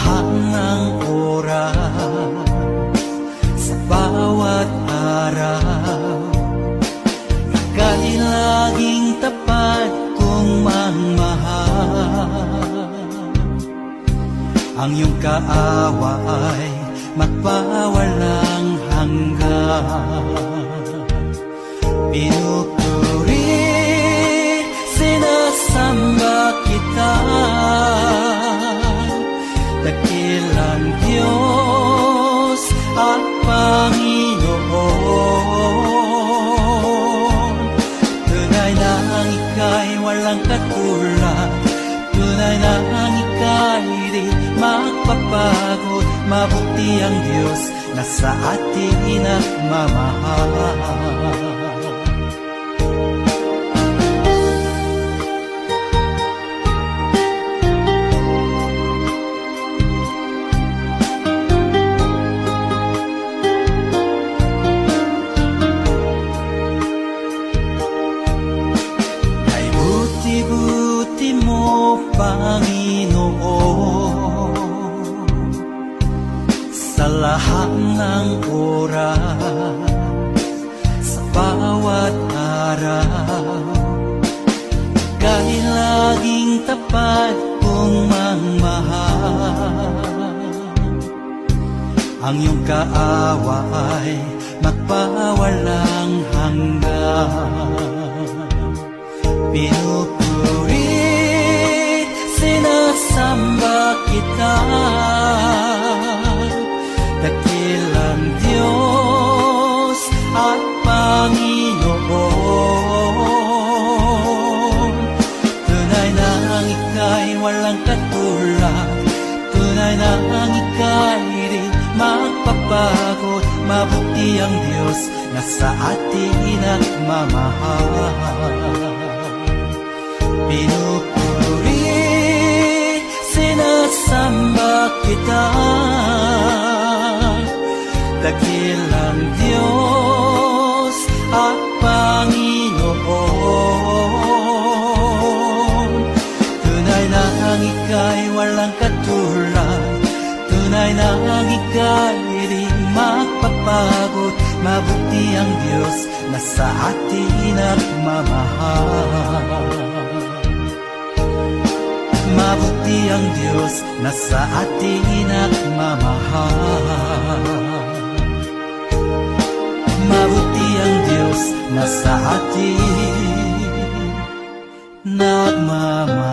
lahat ng oras, sa bawat araw, ika'y laging tapat kong magmahal. Ang iyong kaawa ay magpawalang hanggan. Pinupuri, sinasamba kita, dakilang Diyos at Panginoon. Tunay na ang ika'y walang katulad, tunay na ang ika'y di magpapagod. Mabuti ang Diyos na sa atin nagmamahal. Buti mo, Panginoon, sa lahat ng oras, sa bawat araw, ika'y laging tapat kong magmahal. Ang iyong kaawa ay magpawalang hanggan. Pinupuri, sinasamba kita, dakilang Diyos at Panginoon. Tunay na ang ika'y walang katulad, tunay na ang ika'y di magpapagod. Mabuti ang Diyos na sa atin nagmamahal. Pinupuri, sinasamba kita, dakilang Diyos at Panginoon. Tunay na ang ika'y walang katulad, tunay na ang ika'y di magpapagod. Mabuti ang Diyos na sa atin nagmamahal. Mabuti ang Diyos na sa atin nagmamahal. Mabuti ang Diyos na sa atin nagmamahal.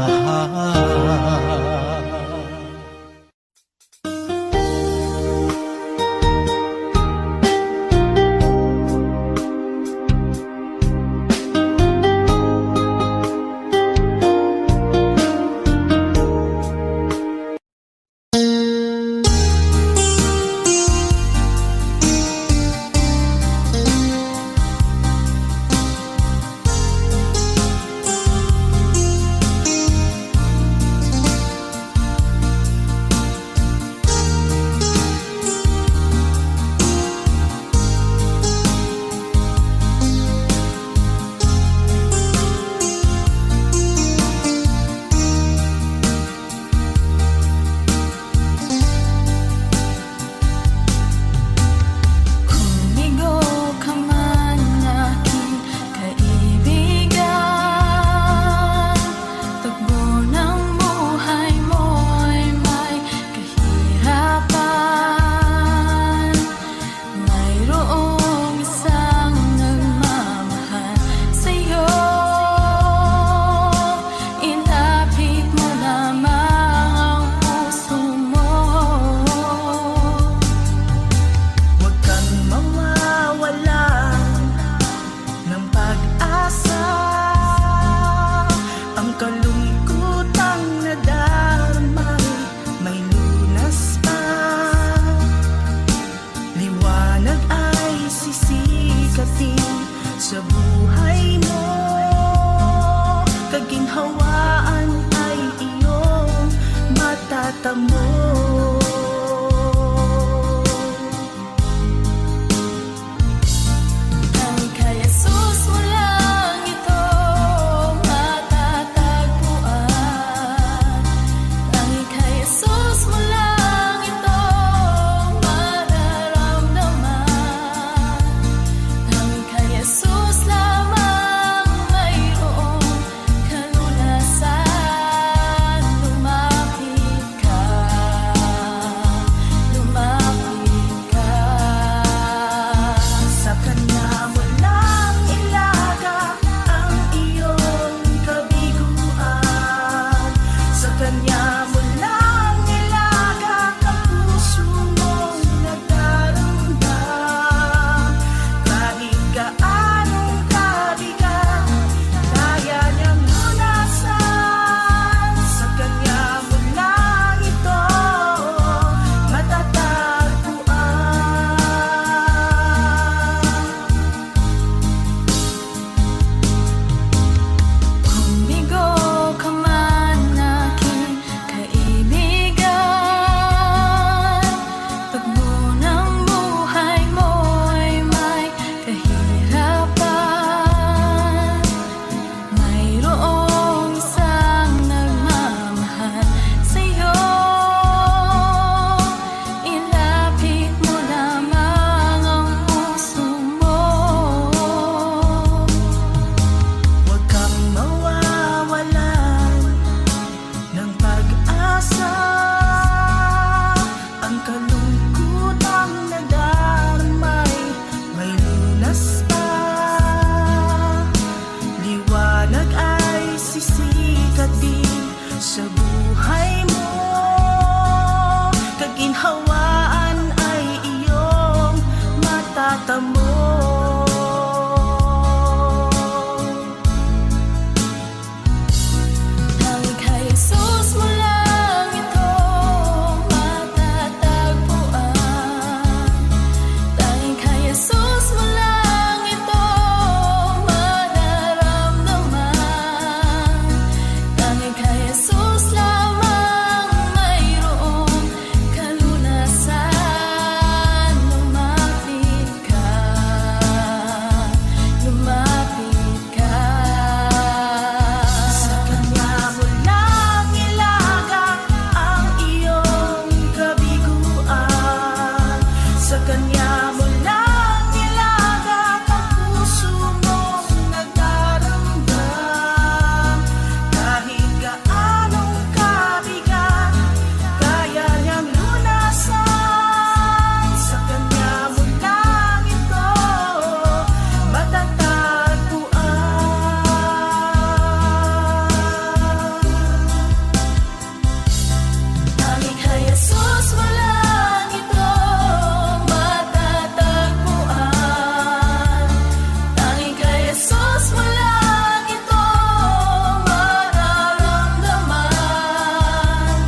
Mula kanya mo lang ilaga ang iyong kabiguan. Sa kanya mo lang ilaga ang puso mong nagdaramdam. Kahit gaanong kabigat, kaya niyang lunasan. Sa kanya mo lang ito Humigo ka man aking kaibigan, pag munang buhay mo ay may kahirapan, mayroong isang nagmamahal sa'yo. Ilapit mo lamang ang puso mo. Huwag kang mawawalan ng pag-asa. Ang kalungkutang nadarmay may lunas pa. Liwanag ay sisikat din sa buhay mo. Kaginhawaan ay iyong matatamo. Tanging kay Jesus mo lang ito matatagpuan. Tanging kay Jesus mo lang ito mararamdaman. Tanging kay Jesus lamang mayroong kalunasan. Lumapit ka, lumapit ka. Sa kanya mo lang ilaga ang iyong kabiguan. Sa kanya mo lang ilaga ang puso mong nagdaramdam. Kahit gaanong kabigat, kaya niyang lunasan. Sa kanya mo lang ito matatagpuan. Tanging kay Jesus mo lang ito matatagpuan. Tanging kay Jesus mo lang ito mararamdaman.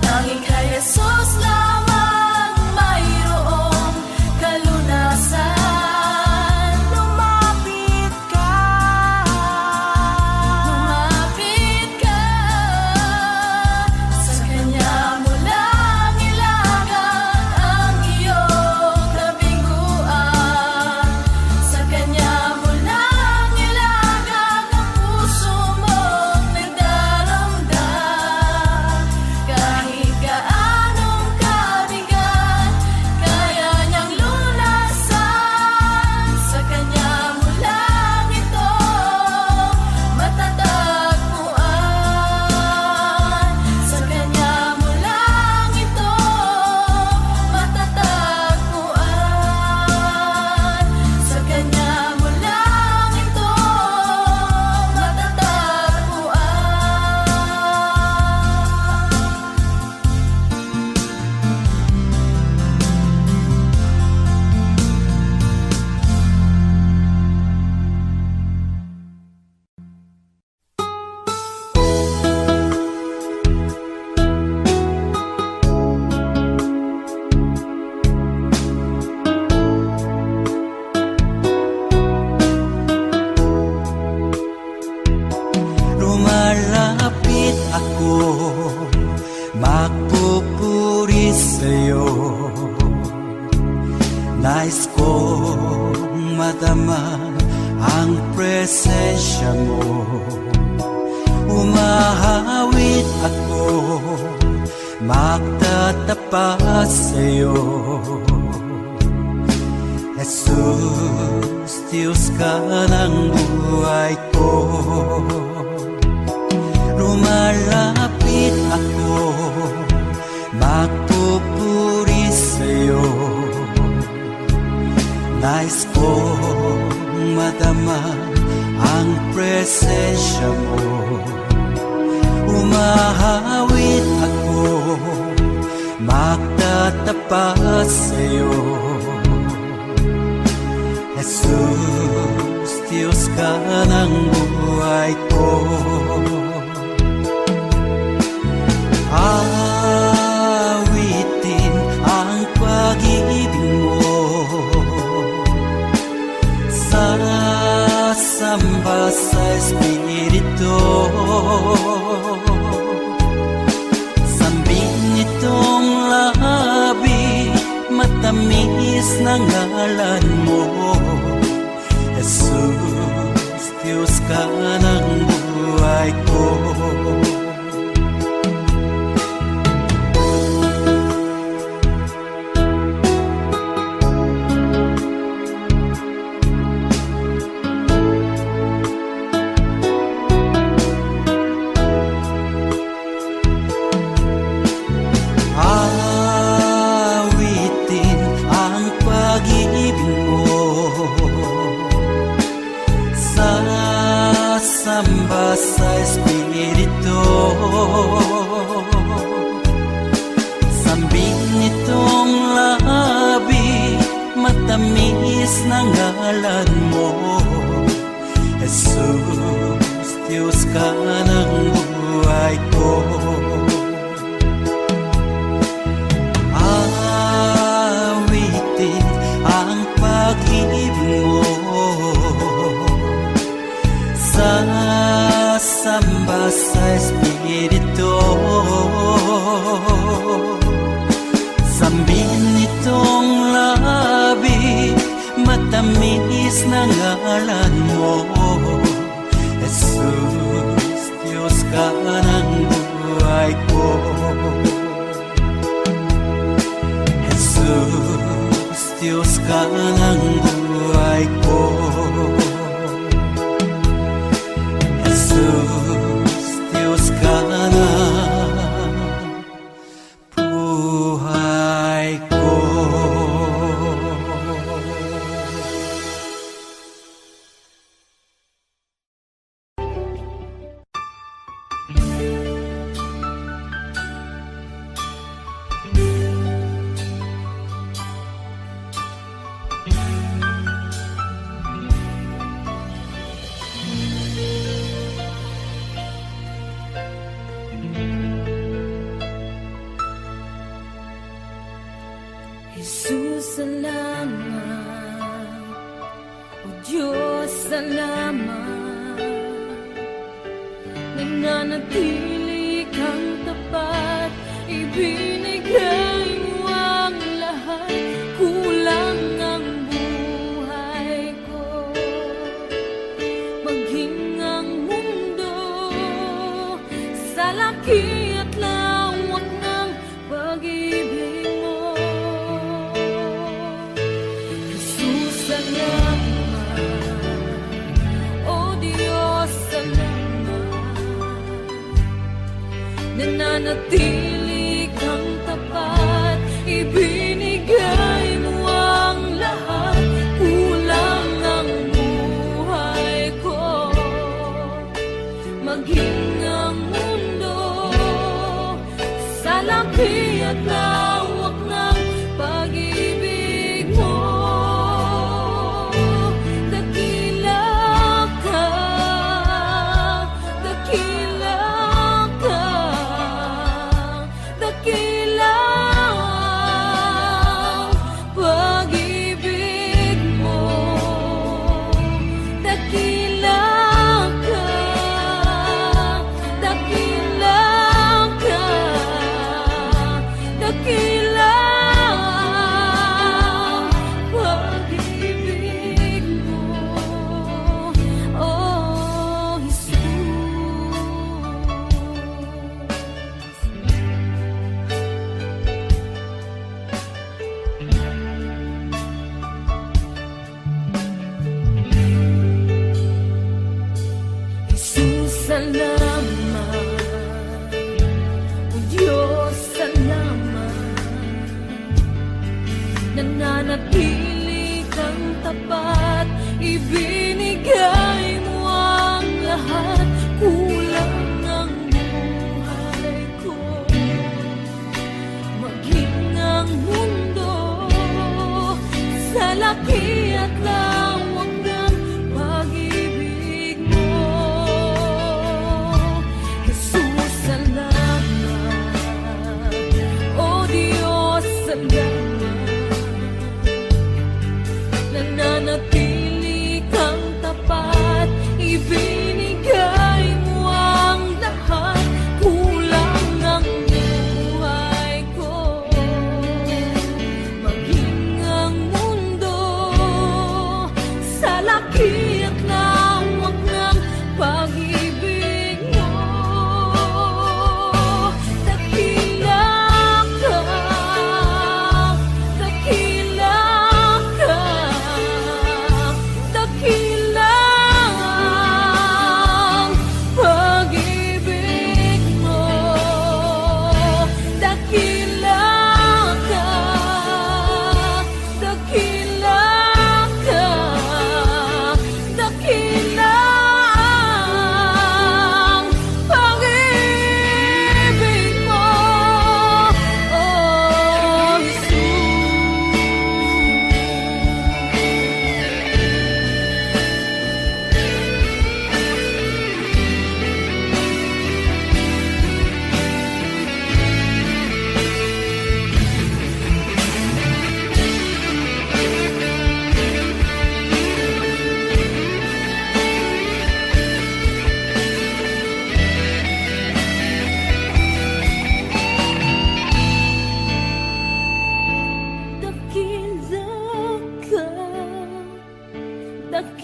Tanging kay Jesus lamang mayroong kalunasan. Lumapit ka, lumapit ka. Sa kanya mo lang ilaga ang iyong kabiguan. Sa kanya mo lang ilaga ang puso mong nagdaramdam. Kahit gaanong kabigat, kaya niyang lunasan. Sa kanya mo lang ito matatagpuan. Sa kanya mo lang ito matatagpuan. Sa kanya mo lang ito Lumalapit ako, magpupuri sa'yo. Nais kong madama ang presensya mo. Umahawit ako, magtatapat sa'yo. Jesus, Diyos ka ng buhay ko. Lumalapit ako, magpupuri sa'yo. Nais ko madama ang presensya mo. Umahawit ako, magtatapat sa'yo. Jesus, Diyos ka ng buhay ko. Awitin ang pag-ibig mo, sasamba sa Espiritu. Sambin nitong labi, matamis na ngalan mo. Jesus, Diyos ka ng buhay ko. Awitin ang pag-ibig mo, sasamba sa Espiritu. Sambin nitong labi, matamis na ngalan mo. Jesus, Diyos ka ng buhay ko. Awitin ang pag-ibig mo, sasamba sa Espiritu. Sambin nitong labi, matamis na ngalan mo. Jesus, Diyos ka ng buhay ko. Jesus, Diyos ka ng buhay ko. Jesus, Diyos ka ng buhay ko. Jesus, salamat. O Diyos, salamat. Nananatili kang tapat, ibinigay mo ang lahat. Kulang ang buhay ko, maging ang mundo sa laki at lawak ng pag-ibig mo. Jesus, salamat. O Diyos, salamat. Nananatili kang tapat, ibinigay mo ang lahat. Kulang ang buhay ko, maging ang mundo sa laki at lawak ng pag-ibig mo. Dakila ka, dakila ka,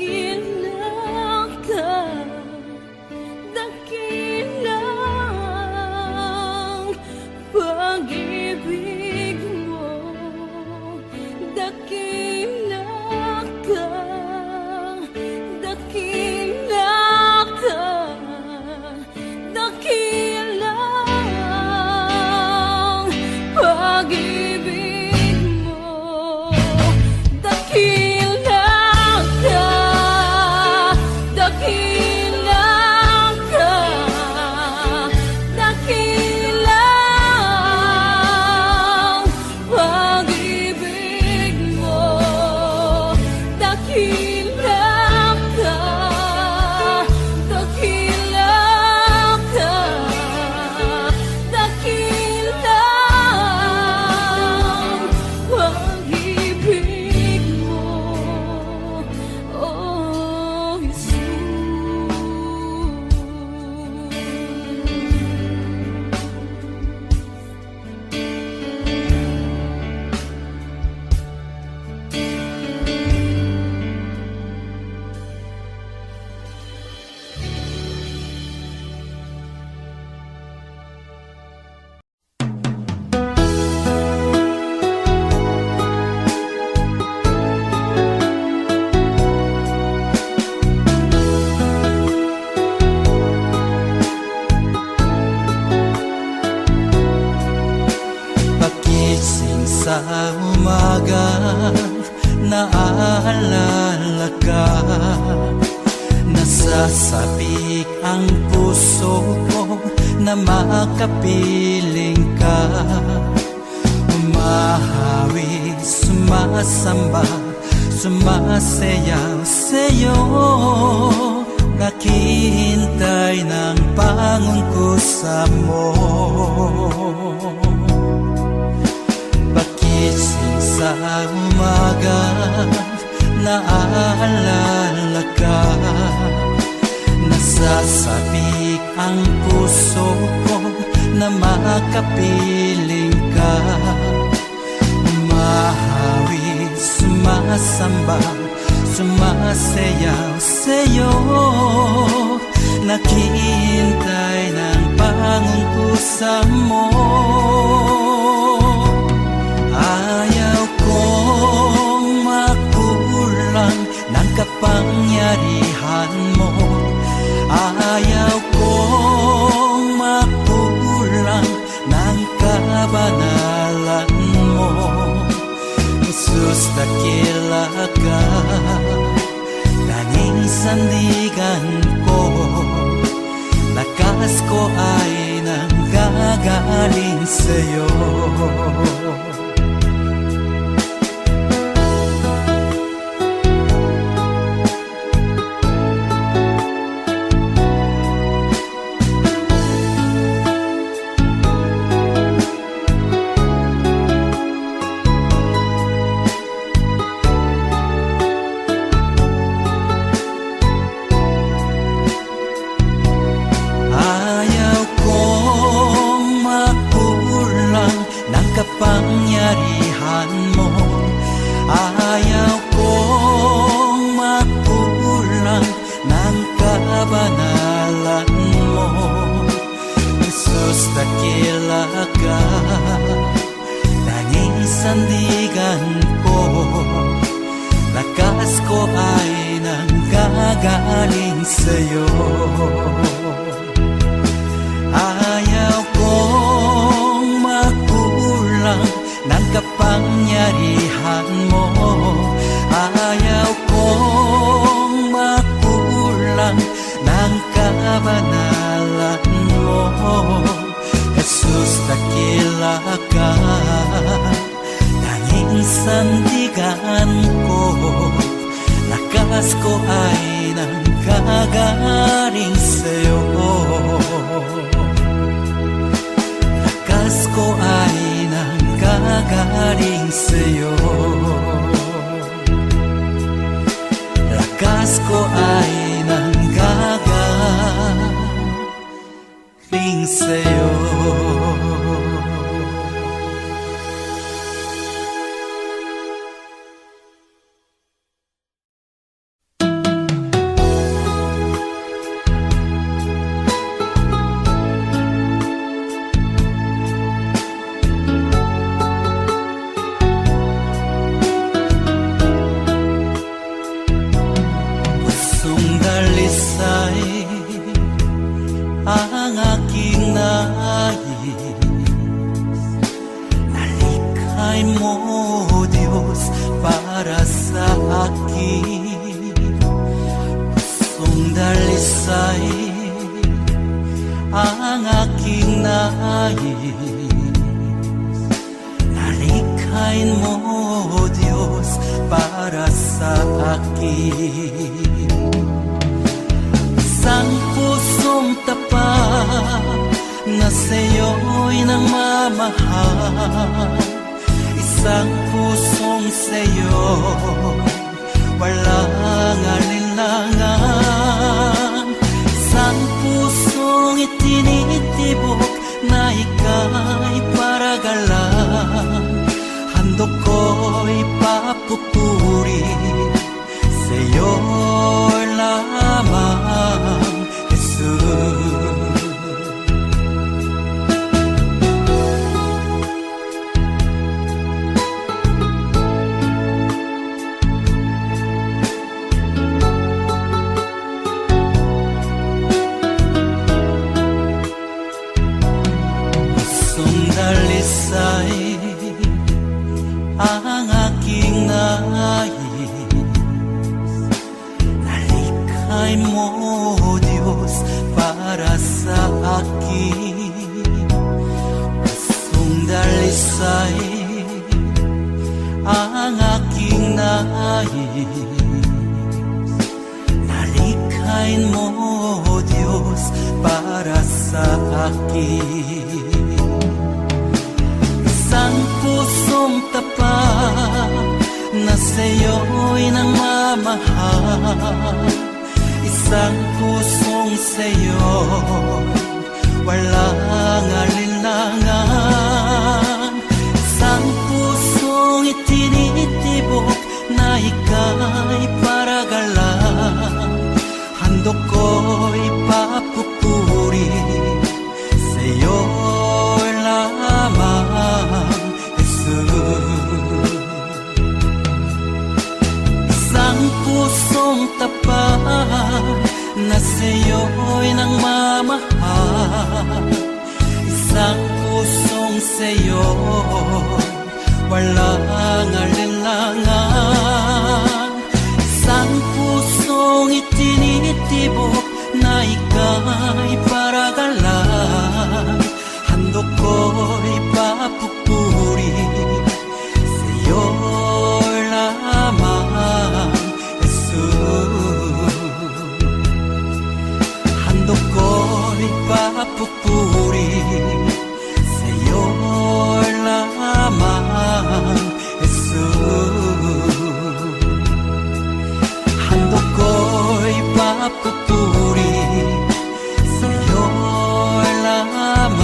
dakilang ka, dakilang pag-ibig mo, dakila ka, dakila ka, dakilang pag-ibig mo, dakila ka, dakila ka, dakilang pag-ibig mo, dakila ka, dakila ka, dakilang pag-ibig mo, oh Jesus. Pagising sa umaga, naaalala ka. Nasasabik ang puso ko na makapiling ka. Umahawi, sumasamba, sumasayaw sa'yo. Naghihintay ng pangungkusa mo. Pagising sa umaga, naaalala ka. Nasasabik ang puso ko na makapiling ka. Umahawi, sumasamba, sumasayaw sa'yo. Naghihintay ng pangungkusa mo. Ayaw kong makulang ng kapangyarihan mo. Ayaw kong makulang ng kabanalan mo. Jesus, dakila ka, tanging sandigan ko. Lakas ko ay nanggagaling sa'yo. Ayaw kong makulang ng kapangyarihan mo. Ayaw kong makulang ng kabanalan mo. Jesus, dakila ka, tanging sandigan ko. Lakas ko ay nanggagaling sa'yo. Ayaw kong makulang ng kapangyarihan mo. Ayaw kong makulang ng kabanalan mo. Jesus, dakila ka, tanging sandigan ko. Lakas ko ay nanggagaling sa'yo. Lakas ko ay nanggagaling sa'yo. Lakas ko ay nanggagaling sa'yo. sa akin. Pusong dalisay ang aking nais. Nalikhain mo, Diyos, para sa akin. Isang pusong tapat na sa'yo'y nang mamahal. Isang pusong sa'yo, walang alinlangan. Isang pusong itinitibok na ika'y paragalan. Handog ko'y papupuri sa'yo lamang, Jesus. Dalisay ang aking nais. Nalikhain mo, Diyos, para sa akin. Pusong dalisay ang aking nais. Nalikhain mo, Diyos, para sa akin. Isang pusong tapat na sa'yo'y nang mamahal. Isang pusong sa'yo, walang alinlangan. Isang pusong itinitibok na ika'y paragalan. Handog ko'y papupuri sa'yo lamang, Jesus. Isang pusong tapat na sa'yo'y nang mamahal. Isang pusong sa'yo, walang alinlangan. Isang pusong itinitibok na ika'y paragalan. Handog ko'y papupuri sa'yo lamang, Jesus. Handog ko'y papupuri sa'yo lamang, Jesus. Handog ko'y papupuri sa'yo lamang,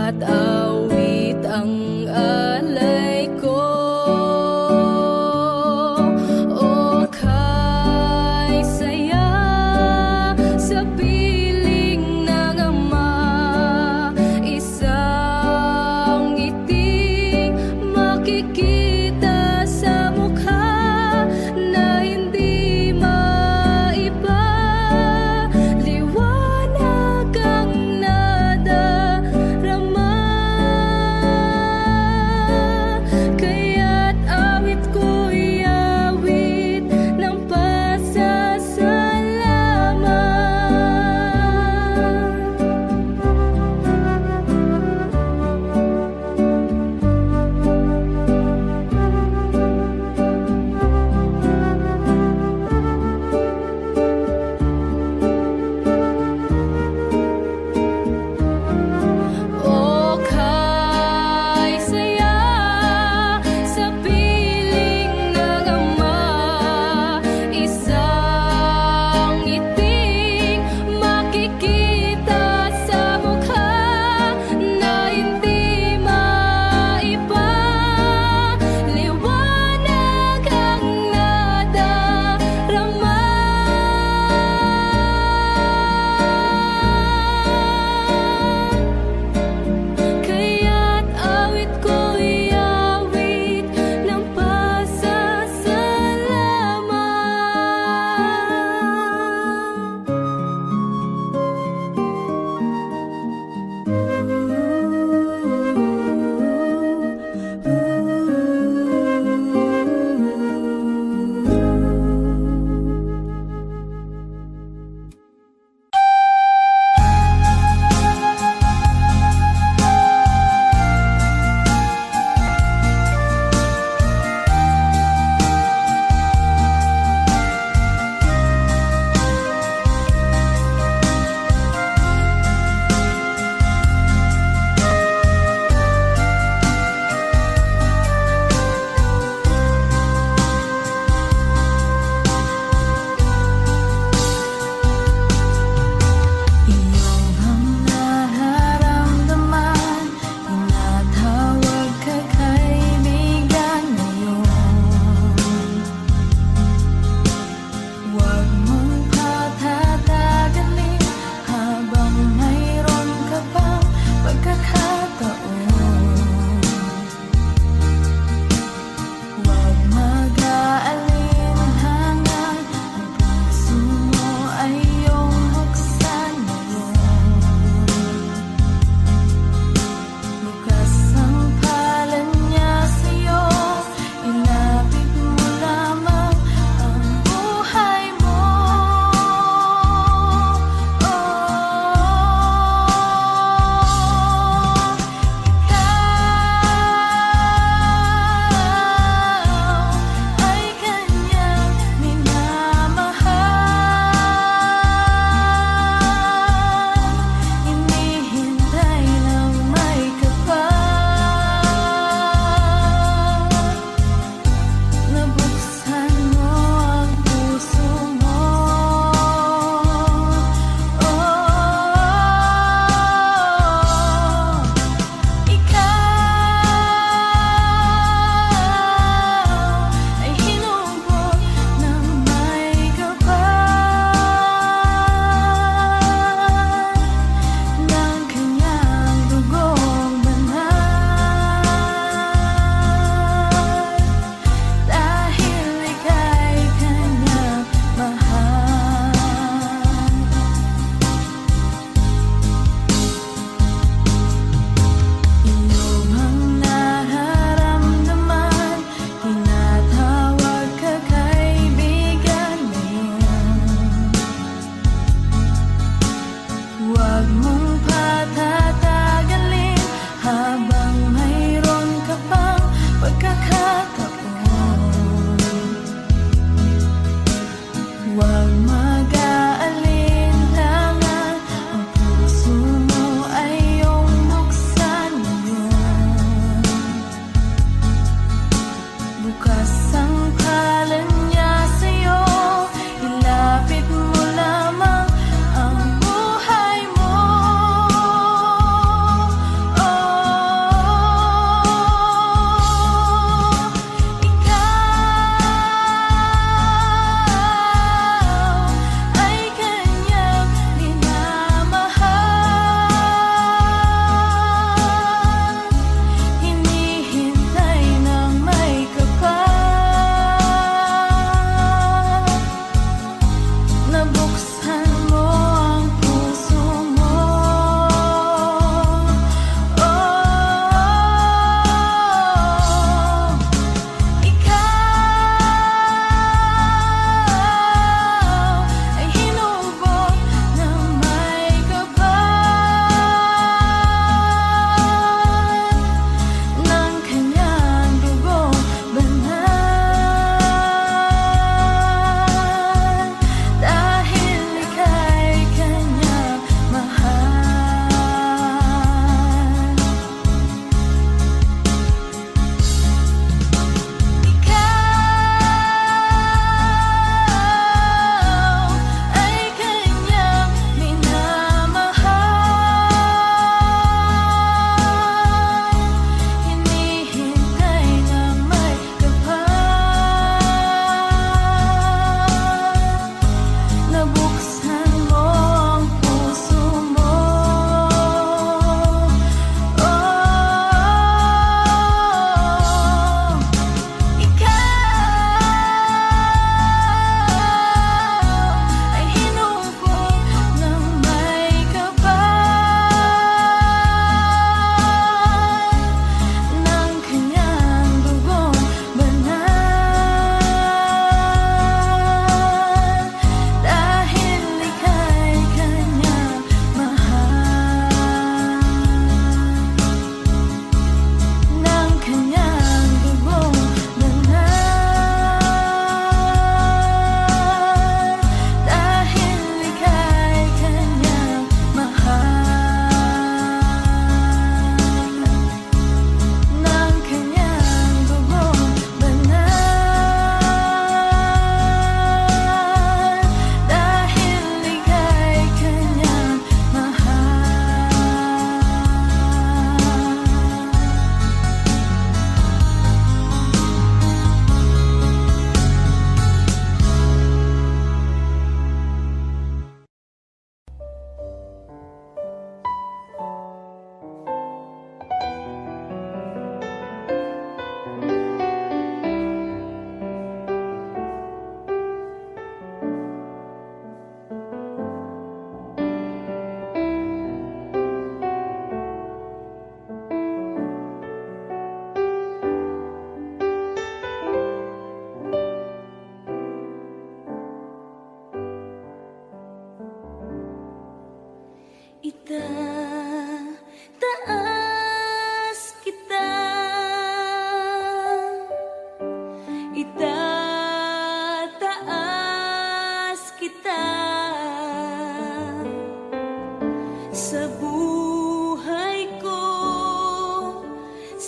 at awit ang alay ko. O kay saya sa piling ng ama, isang ngiting makikita sa mukha na hindi maiba. Liwanag ang nadarama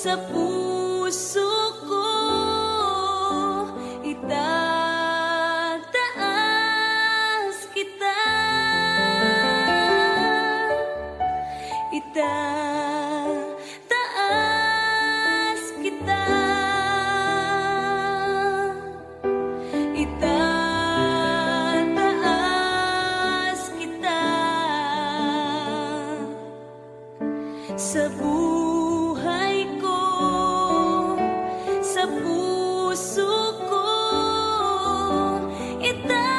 sa puso ko itataas kita, itataas kita, itataas kita sa buhay ko, sa puso ko itataas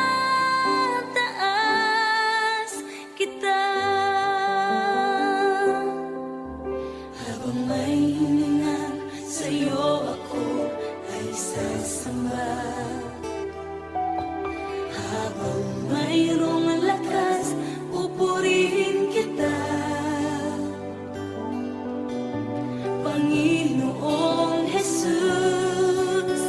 kita. Habang may hininga sa'yo ako ay sasamba, habang mayroong lakas pupurihin kita, Panginoong Jesus,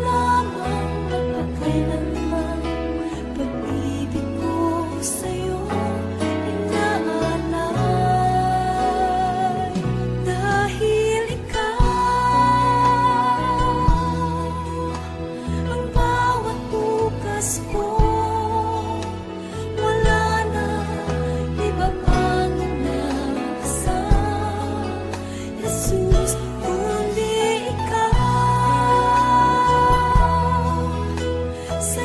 lamang magpakailanman. Pag-ibig ko sa'yo inaalay. Dahil ikaw ang bawat bukas ko. Wala na iba pang nagsa, Jesus, kundi ikaw. Sa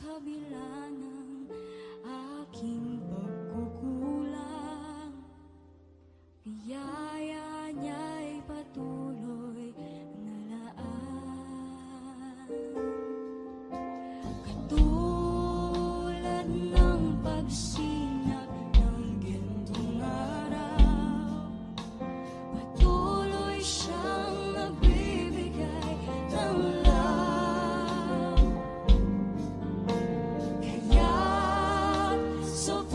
kabila ng aking pagkukulang, biyaya niya'y patuloy na laan. Katulad ng pagsinag ng gintong araw, patuloy siyang nagbibigay ng love. Kaya't sobrang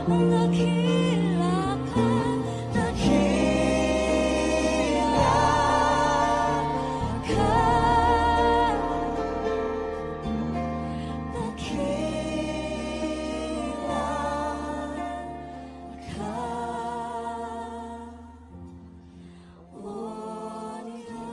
ang dakila ka, dakila ka, dakila ka, o Diyos.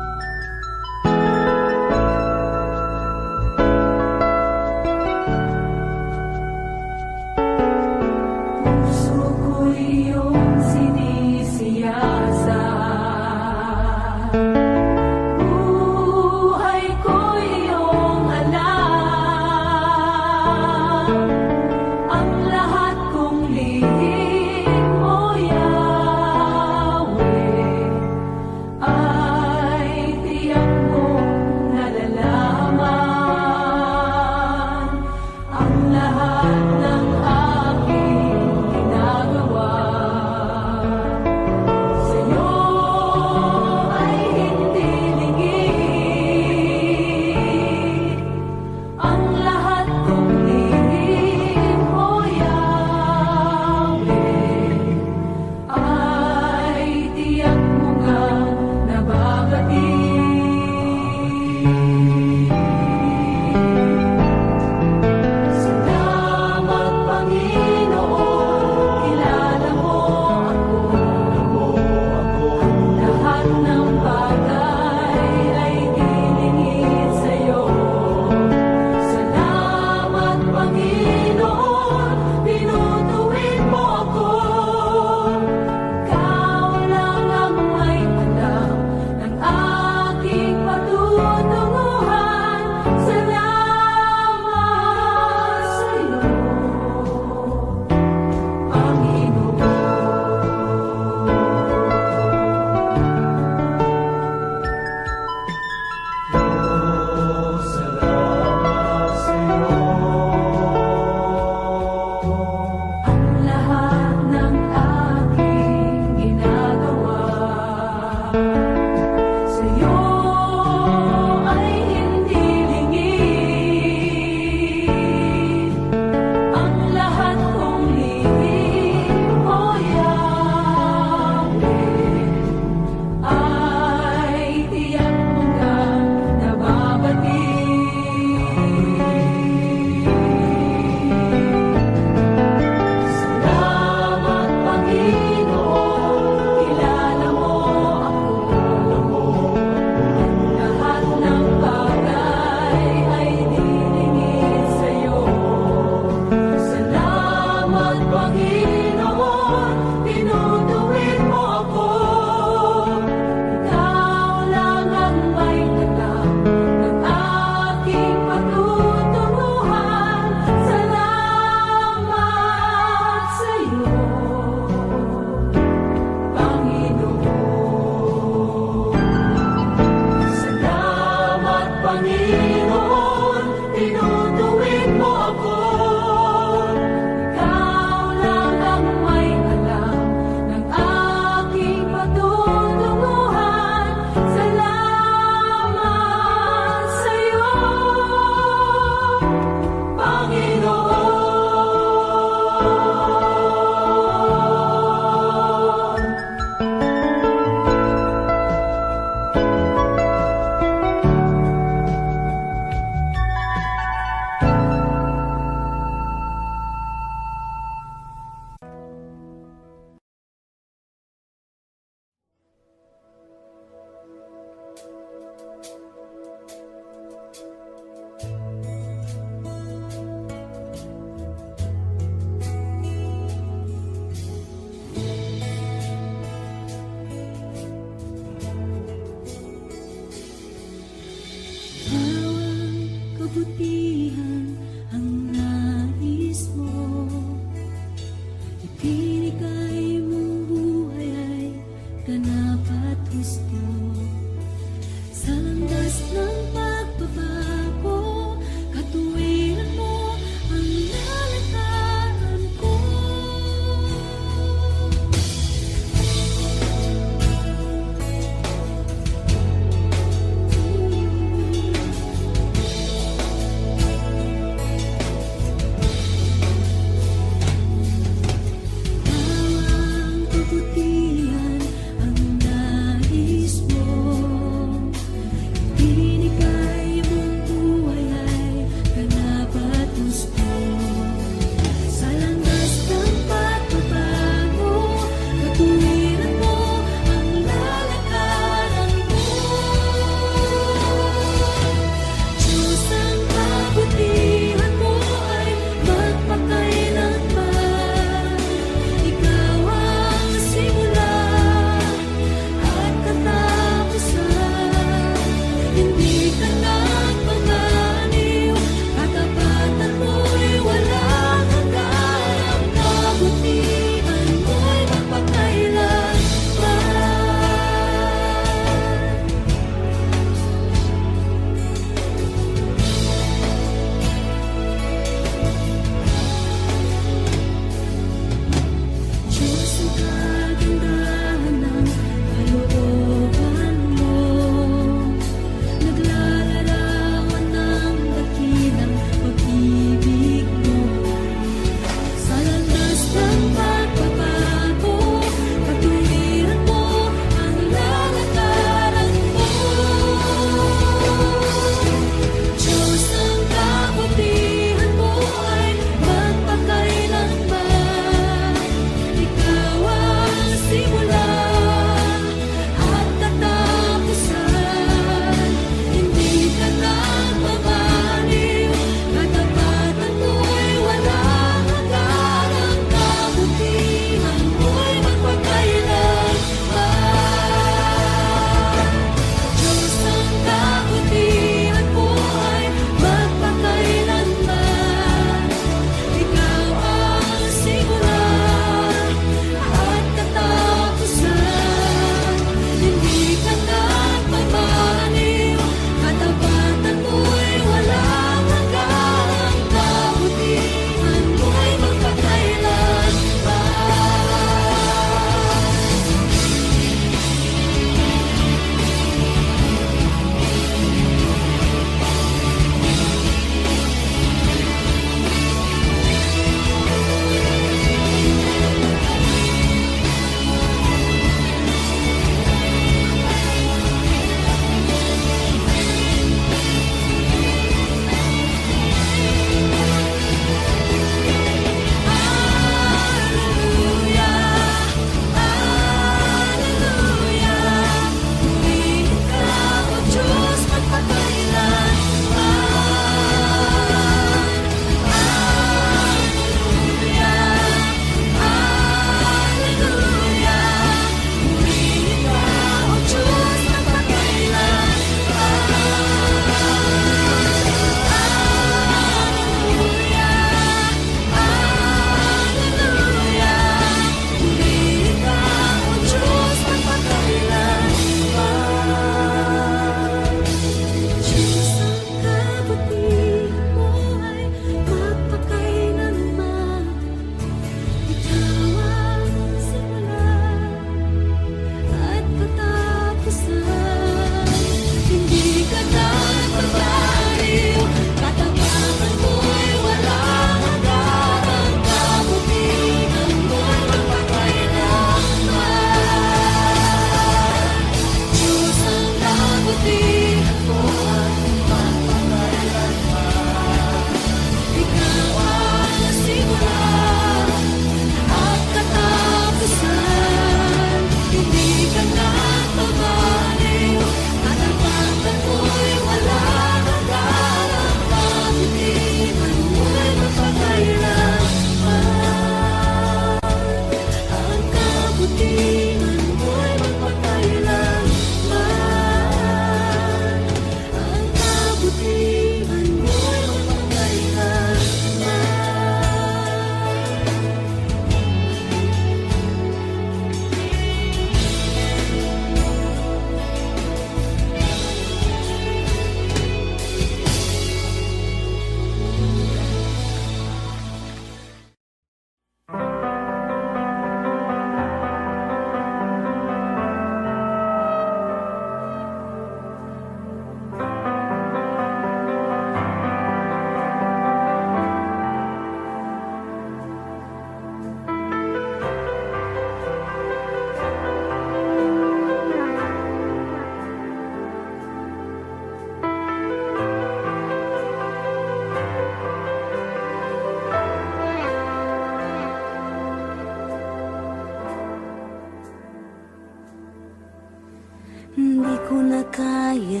ko na kaya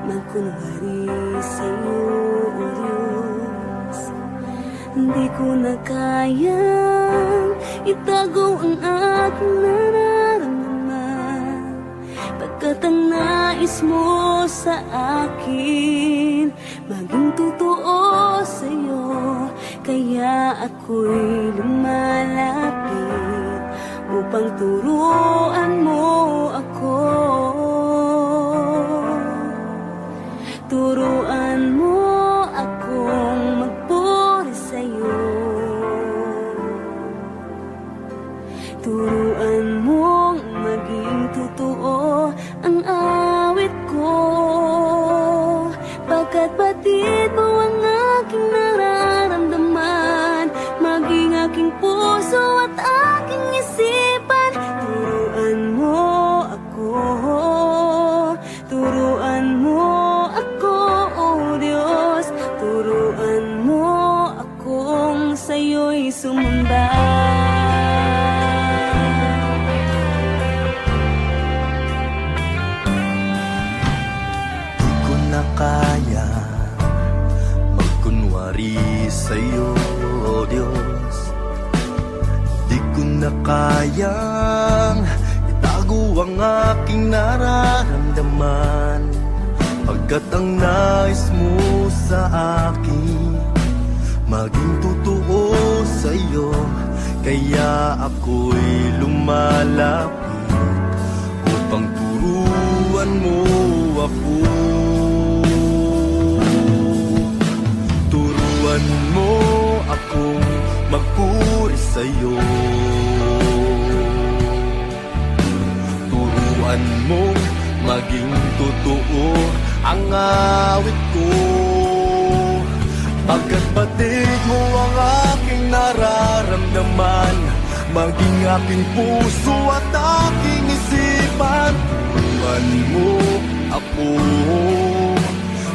magkunwari sa'yo, O Diyos. Di ko na kayang itago ang aking nararamdaman, pagkat ang nais mo sa akin maging totoo sa'yo. Kaya ako'y lumalapit upang turuan mo ako. Turuan mo akong magpuri sa'yo. Turuan mong maging totoo ang awit ko, pagkat batid mo ang aking nararamdaman, maging aking puso at aking isipan. Turuan mo ako, turuan mo ako, O Diyos. Turuan mo akong sa'yo'y sumamba. Di ko na kaya magkunwari sa'yo, O Diyos. Di ko na kayang itago ang aking nararamdaman, pagkat ang nais mo sa akin maging totoo sa'yo. Kaya ako'y lumalapit upang turuan mo ako. Turuan mo akong magpuri sa'yo. Turuan mo maging totoo ang awit ko, pagkat batid mo ang aking nararamdaman, maging aking puso at aking isipan. Turuan mo ako,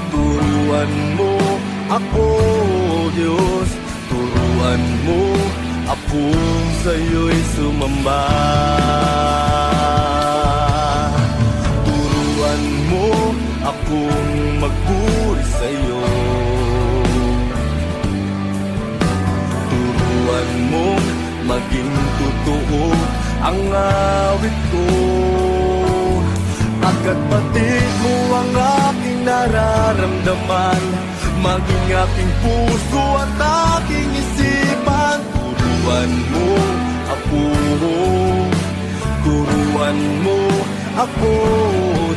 turuan mo ako, Diyos. Turuan mo akong sa'yo'y sumamba. Turuan mo akong magpuri sa'yo. Turuan mo maging totoo ang awit ko, pagkat batid mo ang aking nararamdaman, maging aking puso at aking isipan. Turuan mo ako, turuan mo ako,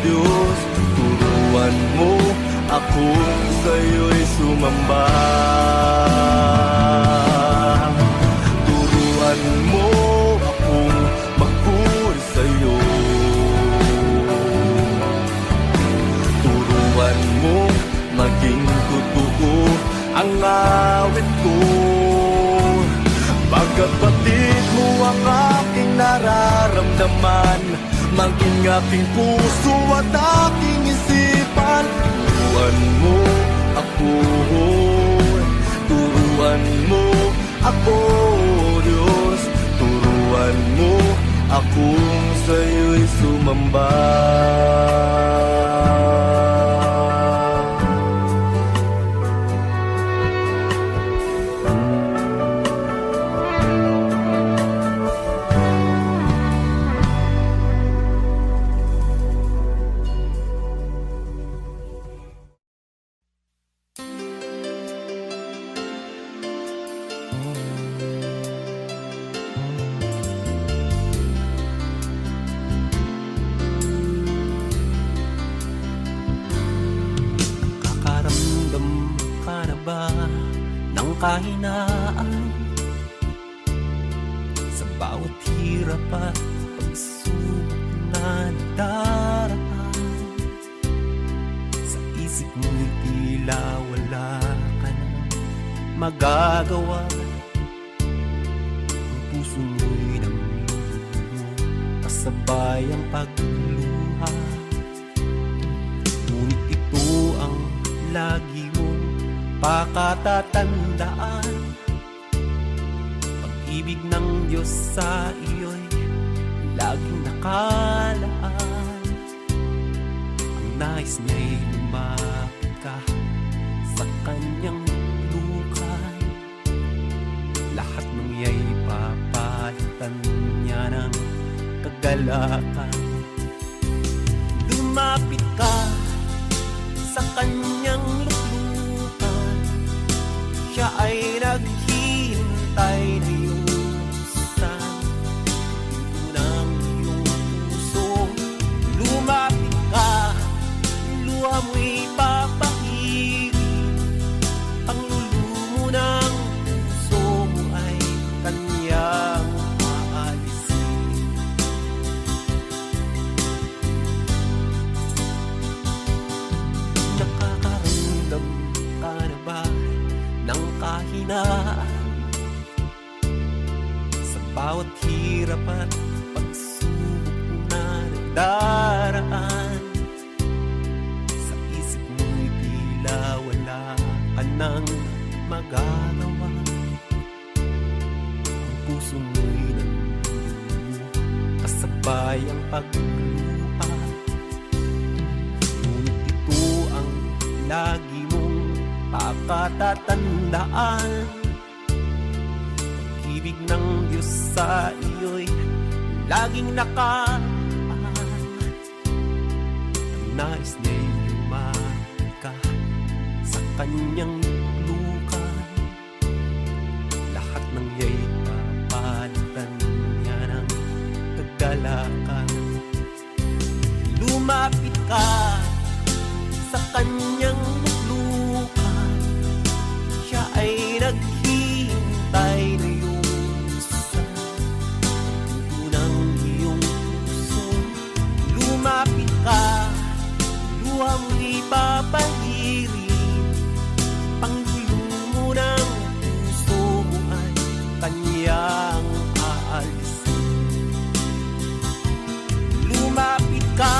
Diyos. Turuan mo akong sa'yo'y sumamba. Turuan mo akong magpuri sa'yo. Turuan mo maging totoo ang awit ko, pagkat batid mo ang aking nararamdaman, maging aking puso at aking isipan. Turuan mo ako, turuan mo ako, Diyos. Turuan mo akong sa'yo'y sumamba. Kahinaan sa bawat hirap at pagsubok na nadaraan. Sa isip mo'y tila wala ka na magagawa. Ang puso mo'y namumuno, kasabay ang pagluha. Ngunit ito ang lagi mong pakatatandaan. Pag-ibig ng Diyos sa iyo'y laging nakalaan. Nais niya'y lumapit ka sa kanyang lukan. Lahat ng iya'y papalitan niya ng kagalakan. Lumapit ka sa kanyang luklukan. Siya ay naghihintay na iyong buksan ng iyong puso. Lumapit ka, luha mo'y papahirin. Ang lulumo ng puso mo ay kanyang aalisin. Nakakaramdam ka na ba ng kahinaan? Sa bawat hirap at pagsubok na nagdaraan, sa isip mo'y tila wala ka nang magagawa. Ang puso mo'y nandulumo kasabay ang pagluha. Ngunit ito ang lagi mong pakatatandaan. Pag-ibig ng Diyos sa iyo'y laging nakaan. Ang nais niya'y lumapit ka sa kanyang lukan. Lahat ng iya'y papalitan niya ng kagalakan. Lumapit ka sa kanyang luklukan. Siya ay naghihintay na iyong buksan ng iyong puso. Lumapit ka, luha mo'y papahirin. Panglulumo ng puso mo ay kanyang aalisin. Lumapit ka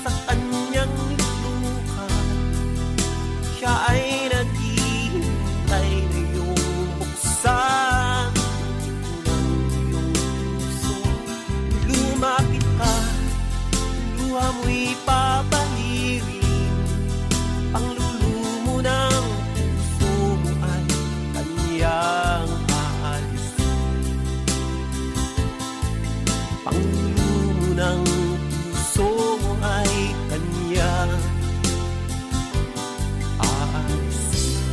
sa kanyang luklukan. Siya ay naghihintay na iyong buksan ng iyong puso. Lumapit ka, luha mo'y papahirin. Panglulumo ng puso mo ay kanyang aalisin. Panglulumo ng puso mo ay kanyang aalisin.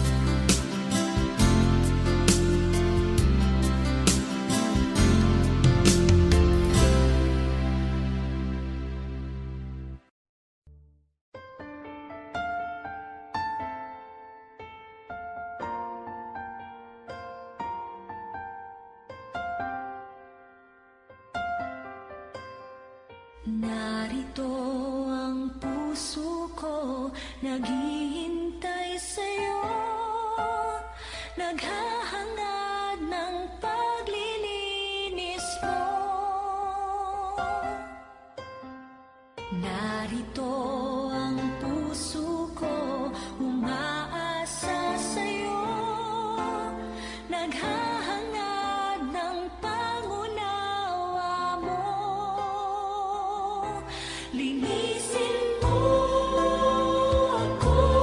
Narito ang puso ko, naghihintay sa'yo, naghahangad ng paglilinis mo. Narito ang puso ko, umaasa sa'yo, naghahangad ng pangunawa mo. Linisin mo ako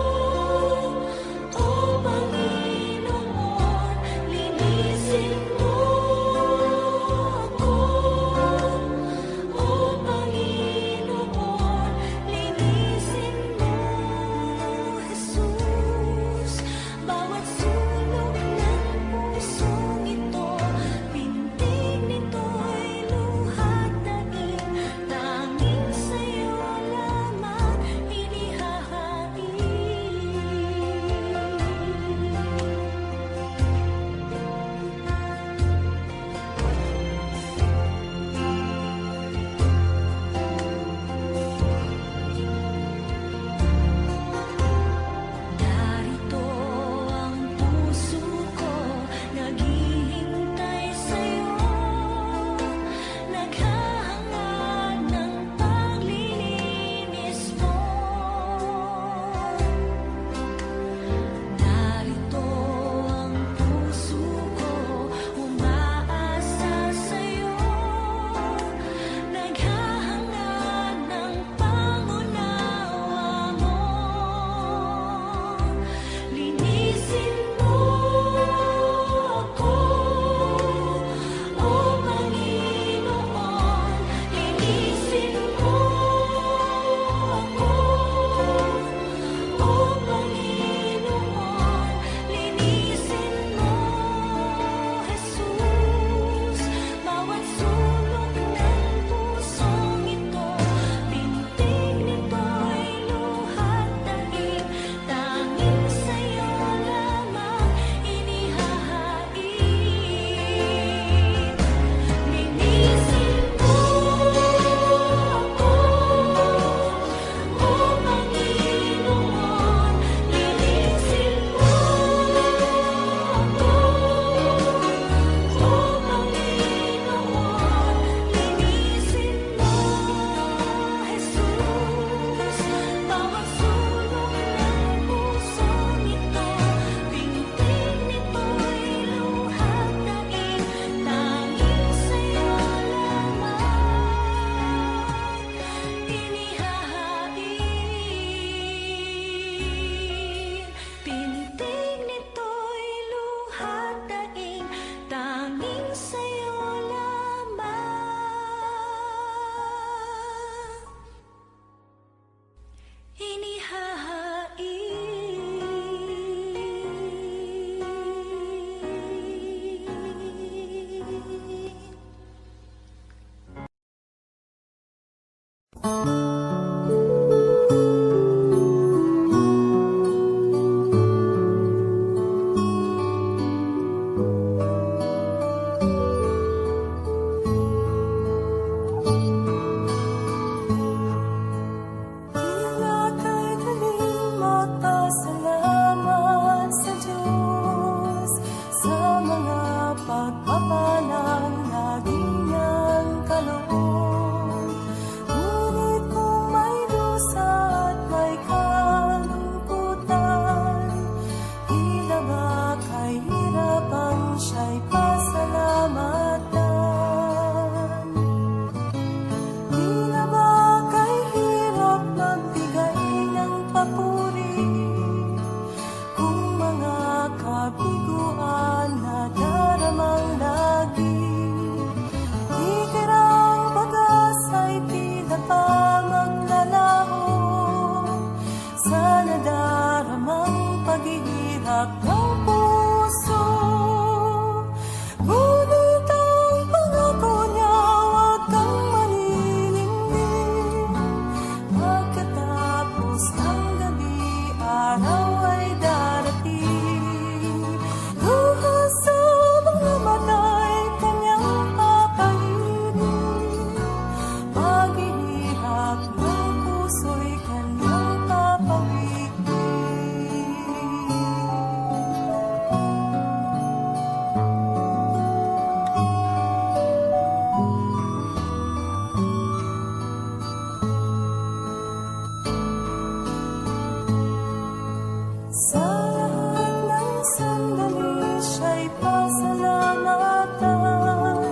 Tila kay daling magpasalamat sa Diyos sa mga pagpapalang lagi niyang kaloob. Ngunit kung may dusa at may kalungkutan, tila ba kahirapan siya'y pasalamatan? Tila ba kahirap magbigay ng papuri kung mga kabiguan na daramang lagi? Itirang pag-asa'y tila pa maglalaho sa nadaramang paghihirap ng puso. Ngunit ang pangako niya, huwag kang maniningning. Pagkatapos ng gabi, araw ay darating. Luha sa mga mata'y kanyang papahirin. Paghihirap ng puso'y kanyang papawiin. Sa lahat ng sandali siya'y pasalamatan.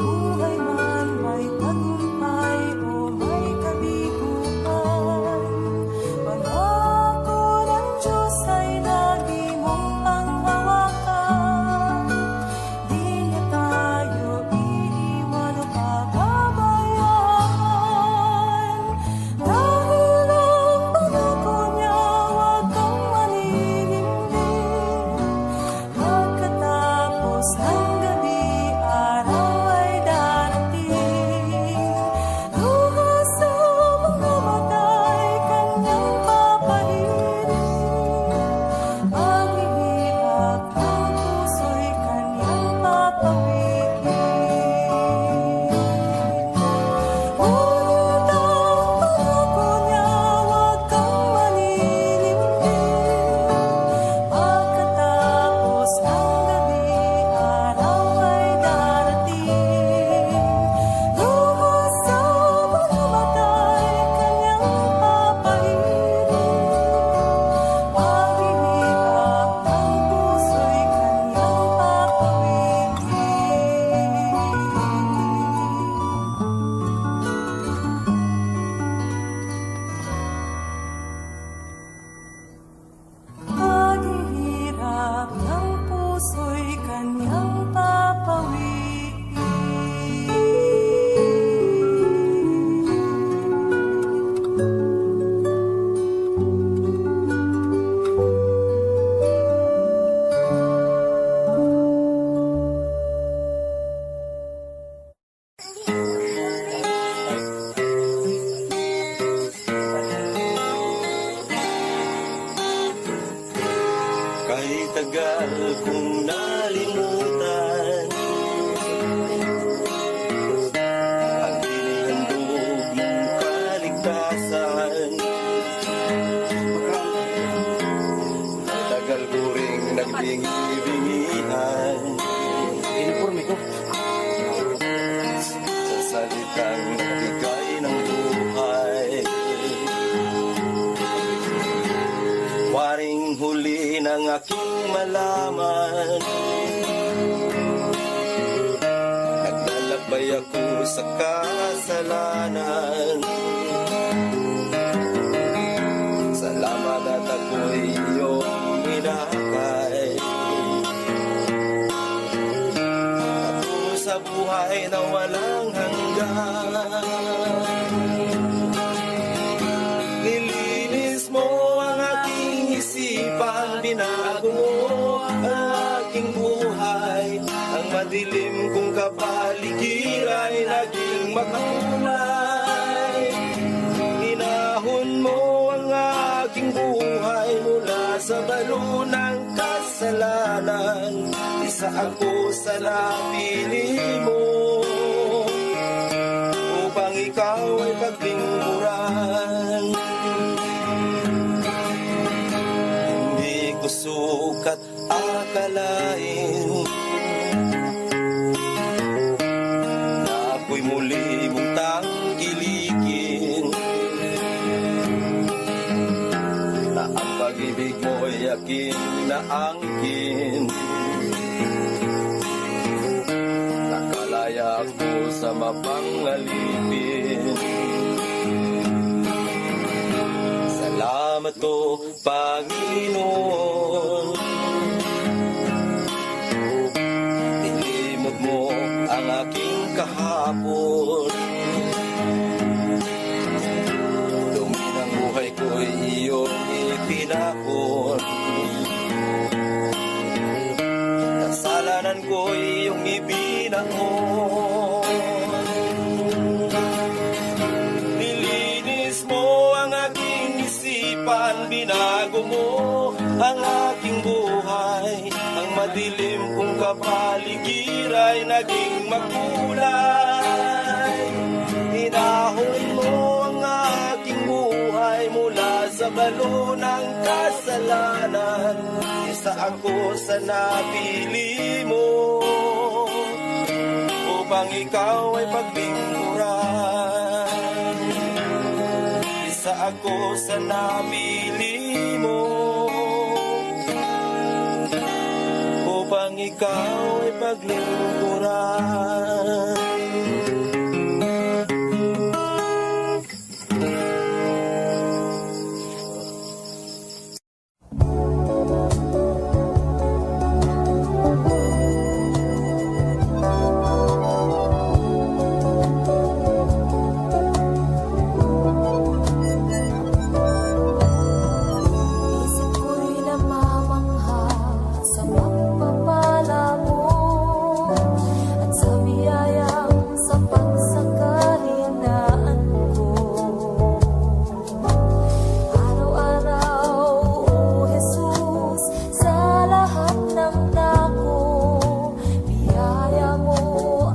Buhay man may tagumpay o may kabiguan, pangako ng Diyos ay lagi mong panghawakan. Di niya tayo iiwan o pababayaan. Dahil ang pangako niya, huwag kang maniningning. Pagkatapos ng gabi, araw ay darating. Luha sa mga mata'y kanyang papahirin. Paghihirap ng puso'y kanyang papawiin. Ngunit ang pangako niya, huwag kang maniningning. Pagkatapos ng gabi, araw ay darating. Luha sa mga mata'y kanyang papahirin. Paghihirap ng puso'y kanyang papawiin. Paghihirap ng puso'y kanyang papawiin. Kahit tagal kong nalimutan ang inihandog mong kaligtasan, tagal ko ring nagbingi-bingihan sa salitang bigay ng buhay. Waring huli ng aking malaman, naglalakbay ako sa kasalanan. Salamat at ako'y iyong minakay. Patungo sa buhay na walang hanggan. Nilinis mo ang aking isipan, binago mo ang aking buhay. Ang madilim kong kapaligiran ay naging makulay. kasalanan. Isa ako sa napili mo upang ikaw ay paglingkuran. Hindi ko sukat akalain na ako'y muli mong tangkilikin, na ang pag-ibig mo'y aking naangkin. Nakalaya ako sa mapangalipin. Salamat o Panginoon, nilimot mo ang aking kahapon. Dumi ng buhay ko'y iyong ipinakon. Kasalanan ko'y iyong ibinangon. Nilinis mo ang aking isipan, binago mo ang aking buhay. Ang madilim kong kapaligiran ay naging makulay. Hinahon mo ang aking buhay mula sa balo ng kasalanan. Isa ako sa napili mo upang ikaw ay paglingkuran. Isa ako sa napili mo upang ikaw ay paglingkuran. Isip ko'y namamangha sa pagpapala mo at sa biyayang sapat sa kahinaan ko. Araw-araw, O Jesus, sa lahat ng dako, biyaya mo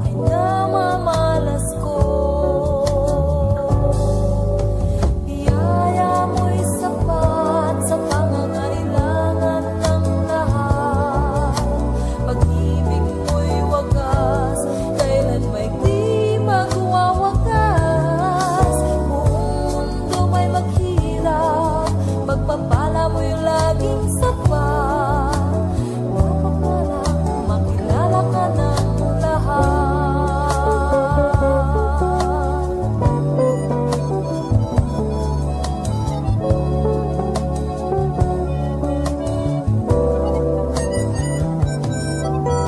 ay namamalas ko. Biyaya mo'y sapat sa pangangailangan ng lahat. Pag-ibig mo'y wagas, kailan may di magwawagas. Buong mundo may maghirap, pagpapala mo'y laging sapat. Kapag makilala ka ng lahat.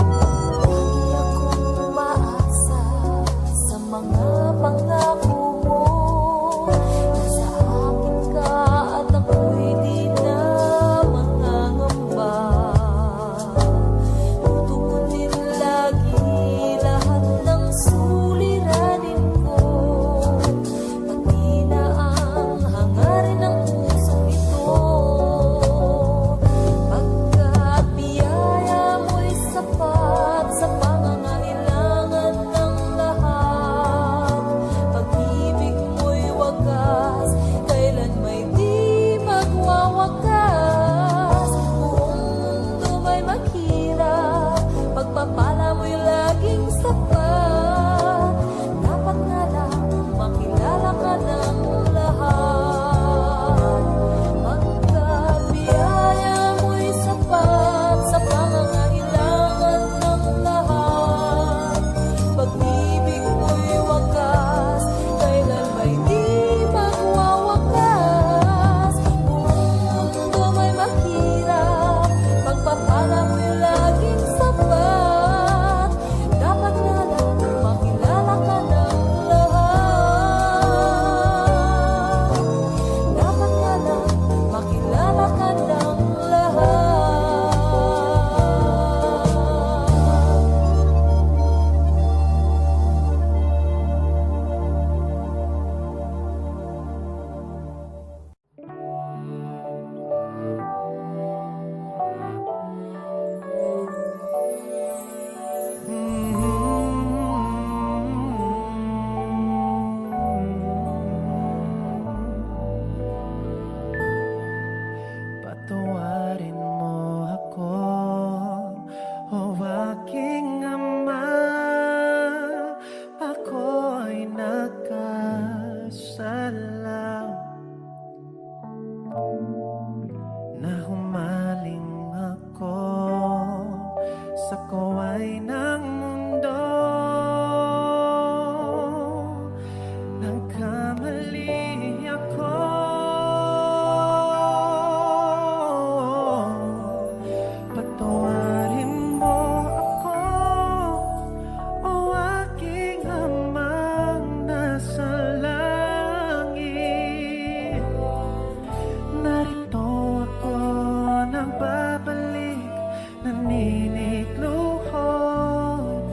Lagi akong umaasa sa mga pangako mo. Nasa akin ka at ako'y di na mangangamba. Tutugunin lagi lahat ng suliranin ko, pati na ang hangarin ng pusong ito. Pagkat biyaya mo'y sapat sa pangangailangan ng lahat. Pag-ibig mo'y wagas, kailan may di magwawakas. Buong mundo may maghirap, pagpapala mo'y laging sapat. Dapat nga lang makilala ka ng lahat. Pagkat biyaya mo'y sapat sa pangangailangan ng lahat. Pag-ibig mo'y wagas, kailan may di magwawakas. Buong mundo may maghirap, pagpapala mo'y laging sapat. Dapat nga lang makilala ka ng lahat. Dapat nga lang makilala ka ng lahat. sa kaway ng mundo. Nagkamali ako, patawarin mo ako, o aking amang nasa langit. Narito ako nang babalik, naninikluhod,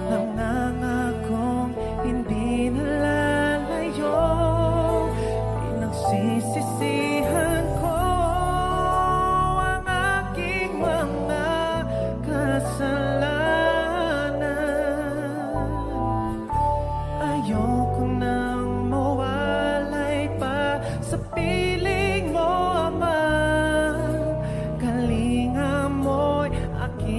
nangangakong hindi nalalayo. Pinagsisisihan ko ang aking mga kasalanan. Ayoko nang mawalay pa sa piling mo, Ama. Kalinga mo'y aking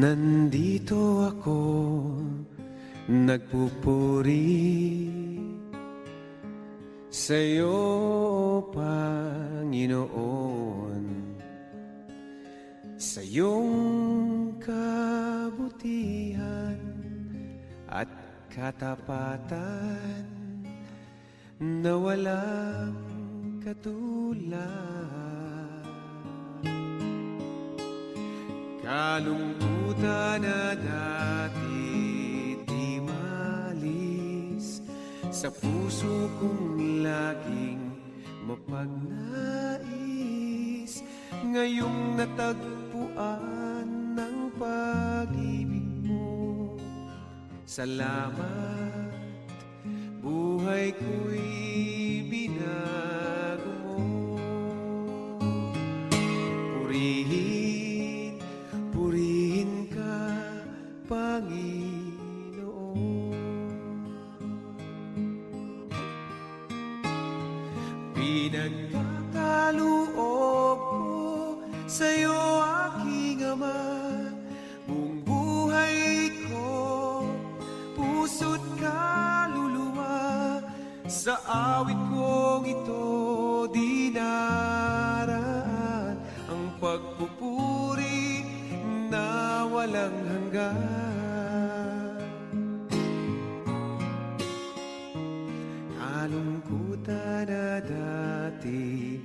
Nandito ako, nagpupuri sa'yo, Panginoon, sa iyong kabutihan at katapatan na walang katulad. Kalungkutan na dati di malis sa puso kong laging mapagnais. Ngayong natagpuan ng pag-ibig mo, salamat, buhay ko'y binago mo. Purihin, purihin ka, Panginoon. Pinagkakaloob ko sa'yo, aking Ama, buong buhay ko, puso't kaluluwa. Sa awit kong ito dinaraan ang pagpupuri na walang hanggan. Kalungkutan na dati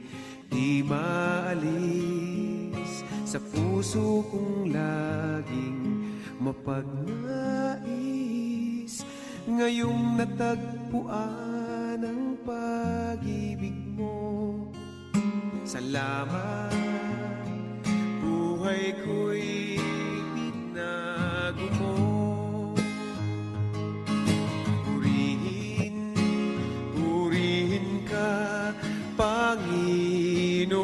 di maalis sa puso kong laging mapagnais. Ngayong natagpuan ang pag-ibig mo, salamat, buhay ko'y binago mo. Purihin, purihin ka, Panginoon.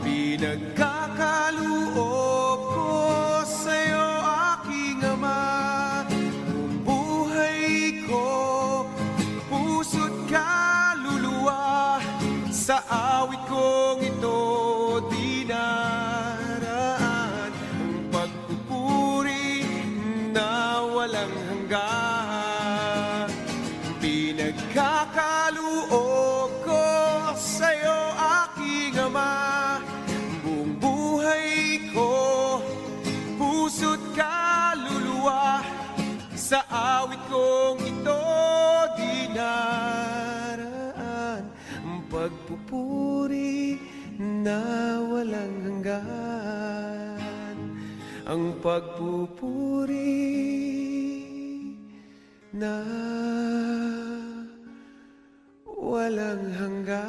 Pinagkakaloob ko sa'yo, aking Ama, buong buhay ko, puso't kaluluwa. Sa awit kong ito dinaraan ang pagpupuri na walang hanggan. Pinagkakaloob ko sa'yo, aking Ama, buong buhay ko, puso't kaluluwa. Sa awit kong ito dinaraan ang pagpupuri na walang hanggan. Ang pagpupuri na walang hanggan.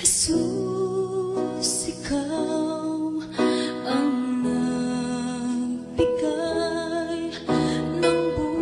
Jesus, ikaw ang nagbigay ng buhay.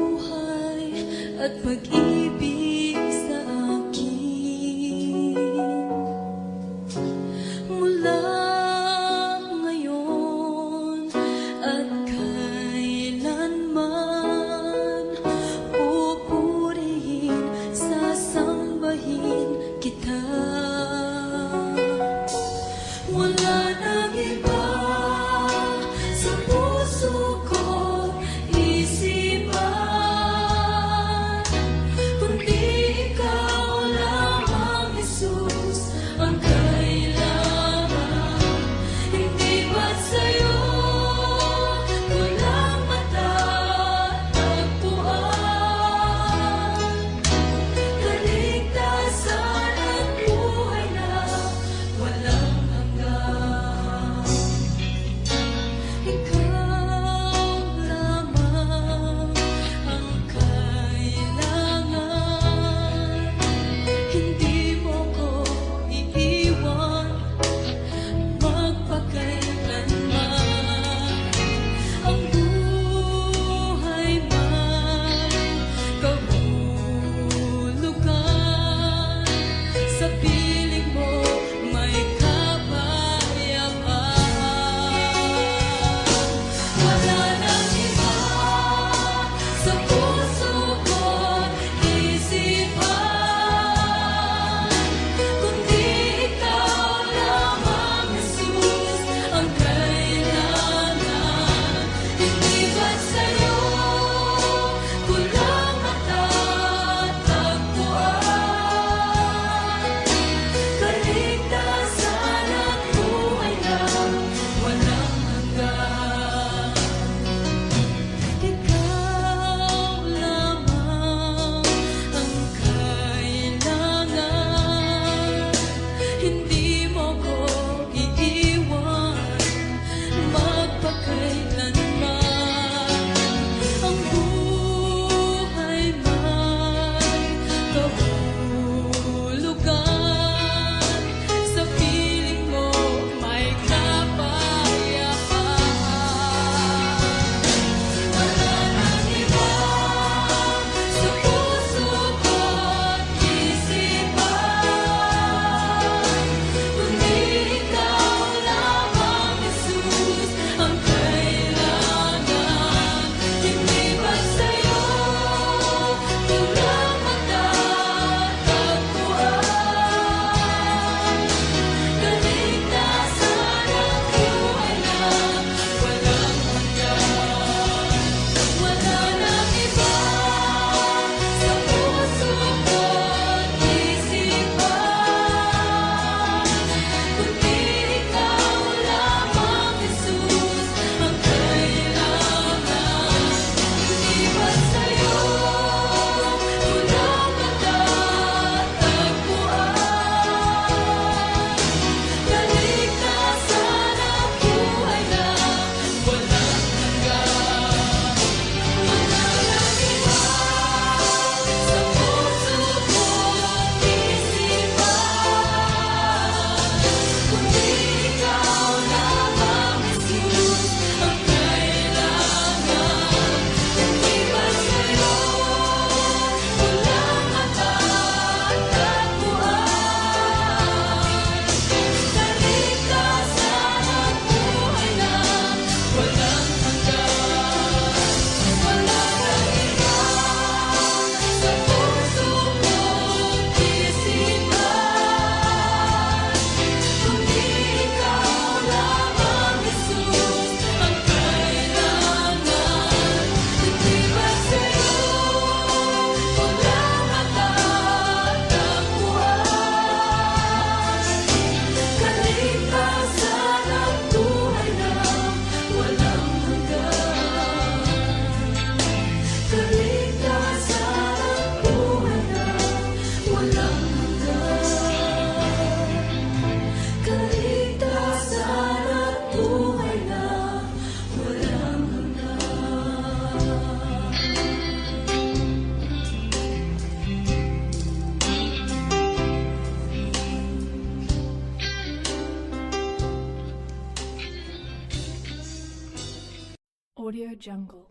Audio Jungle.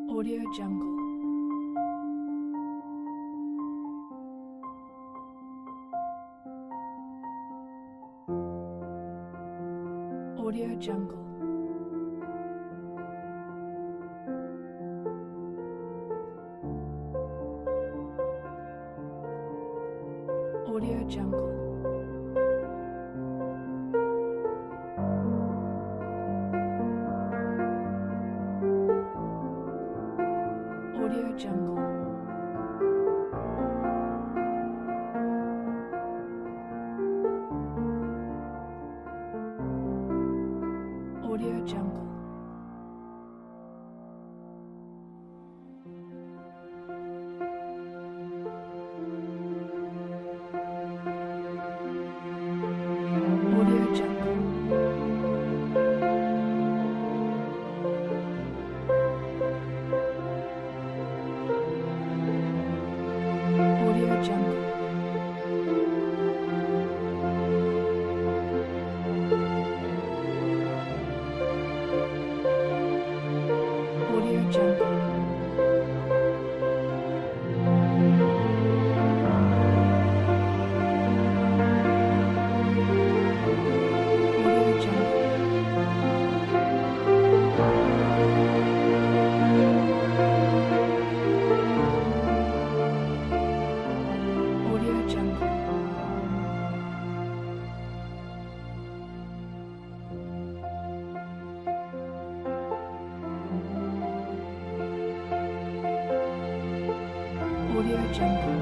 Audio Jungle. Audio Jungle. Audio Jungle. Audio Jungle. Audio Jungle. Audio Jungle. Audio Jungle. Audio Jungle. Audio Jungle. Audio Jungle. Audio Jungle. Audio Jungle. Audio Jungle.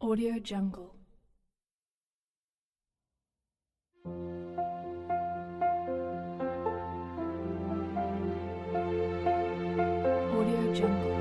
Audio Jungle. Audio Jungle.